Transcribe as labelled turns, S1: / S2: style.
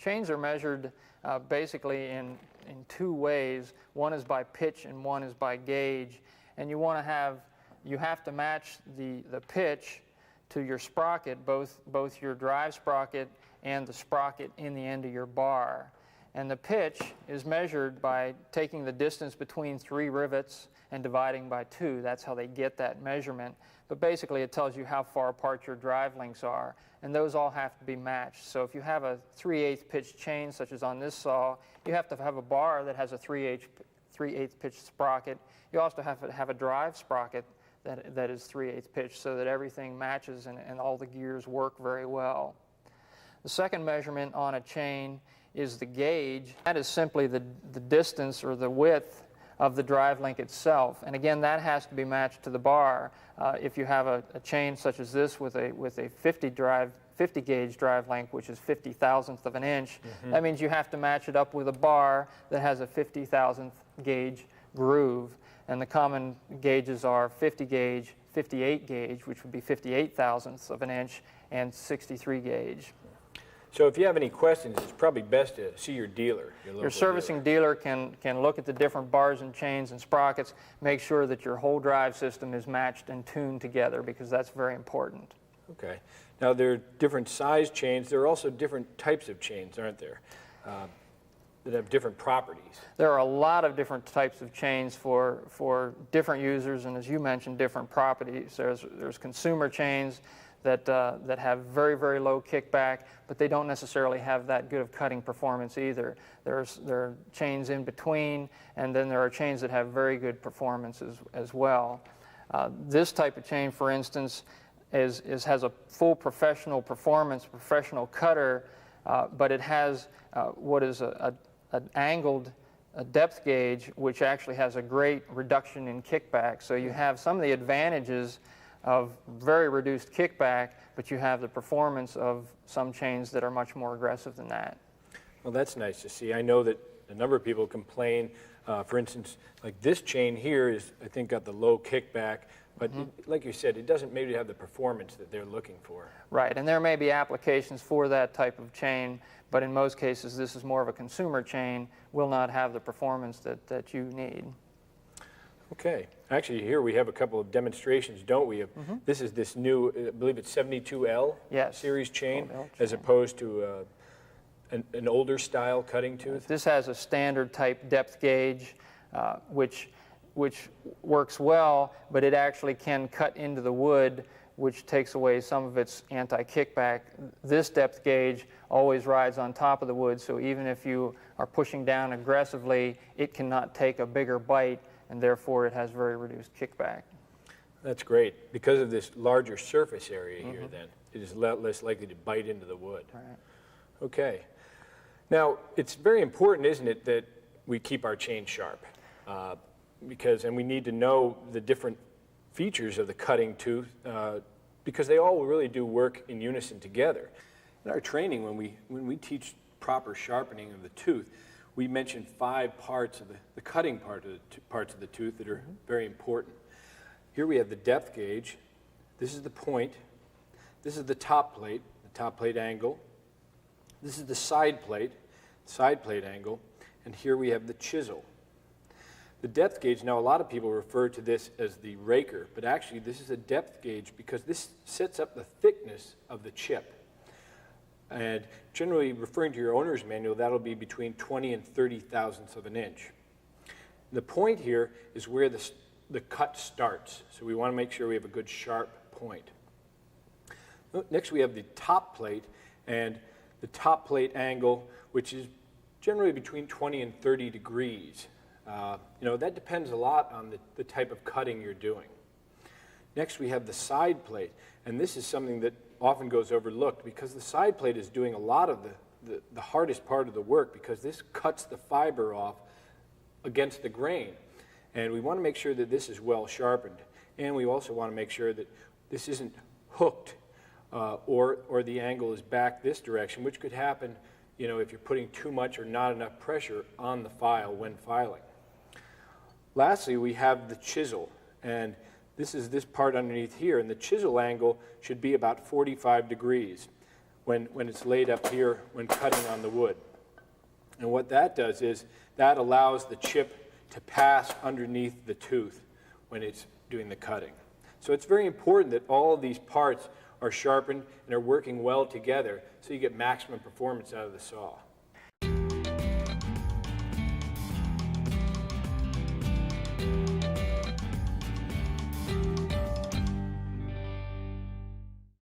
S1: chains are measured basically in two ways. One is by pitch and one is by gauge. And you have to match the pitch to your sprocket, both your drive sprocket and the sprocket in the end of your bar. And the pitch is measured by taking the distance between 3 rivets and dividing by 2. That's how they get that measurement. But basically it tells you how far apart your drive links are, and those all have to be matched. So if you have a 3/8 pitch chain, such as on this saw, you have to have a bar that has a 3/8 pitch sprocket. You also have to have a drive sprocket that is 3/8 pitch, so that everything matches and all the gears work very well. The second measurement on a chain is the gauge. That is simply the distance or the width of the drive link itself. And again, that has to be matched to the bar. If you have a chain such as this with a 50 gauge drive link, which is 50,000th of an inch, that means you have to match it up with a bar that has a 50,000th gauge groove. And the common gauges are 50 gauge, 58 gauge, which would be 58,000ths of an inch, and 63 gauge.
S2: So if you have any questions, it's probably best to see your dealer.
S1: Your servicing dealer can look at the different bars and chains and sprockets, make sure that your whole drive system is matched and tuned together, because that's very important.
S2: Okay. Now, there are different size chains. There are also different types of chains, aren't there, that have different properties?
S1: There are a lot of different types of chains for different users, and as you mentioned, different properties. There's consumer chains that have very, very low kickback, but they don't necessarily have that good of cutting performance either. There are chains in between, and then there are chains that have very good performance as well. This type of chain, for instance, has a full professional performance, professional cutter, but it has what is an angled depth gauge, which actually has a great reduction in kickback. So you have some of the advantages of very reduced kickback, but you have the performance of some chains that are much more aggressive than that.
S2: Well, that's nice to see. I know that a number of people complain, for instance, like this chain here is, I think, got the low kickback, but like you said, it doesn't maybe have the performance that they're looking for.
S1: Right, and there may be applications for that type of chain, but in most cases this is more of a consumer chain, will not have the performance that you need.
S2: Okay. Actually, here we have a couple of demonstrations, don't we? This is this new, I believe it's 72L series chain, as opposed to an older style cutting tooth.
S1: This has a standard type depth gauge, which works well, but it actually can cut into the wood, which takes away some of its anti-kickback. This depth gauge always rides on top of the wood, so even if you are pushing down aggressively, it cannot take a bigger bite, and therefore it has very reduced kickback.
S2: That's great. Because of this larger surface area here, then, it is less likely to bite into the wood.
S1: Right.
S2: Okay. Now, it's very important, isn't it, that we keep our chain sharp? And we need to know the different features of the cutting tooth, because they all really do work in unison together. In our training, when we teach proper sharpening of the tooth, we mention 5 parts of the cutting parts of the tooth that are very important. Here we have the depth gauge. This is the point. This is the top plate angle. This is the side plate angle. And here we have the chisel. The depth gauge, now a lot of people refer to this as the raker, but actually this is a depth gauge because this sets up the thickness of the chip. And generally, referring to your owner's manual, that'll be between 20 and 30 thousandths of an inch. The point here is where the cut starts, so we want to make sure we have a good sharp point. Next, we have the top plate, and the top plate angle, which is generally between 20 and 30 degrees. That depends a lot on the type of cutting you're doing. Next, we have the side plate, and this is something that often goes overlooked because the side plate is doing a lot of the hardest part of the work, because this cuts the fiber off against the grain. And we want to make sure that this is well sharpened. And we also want to make sure that this isn't hooked or the angle is back this direction, which could happen if you're putting too much or not enough pressure on the file when filing. Lastly, we have the chisel, and this is this part underneath here, and the chisel angle should be about 45 degrees. when it's laid up here when cutting on the wood. And what that does is that allows the chip to pass underneath the tooth when it's doing the cutting. So it's very important that all of these parts are sharpened and are working well together so you get maximum performance out of the saw.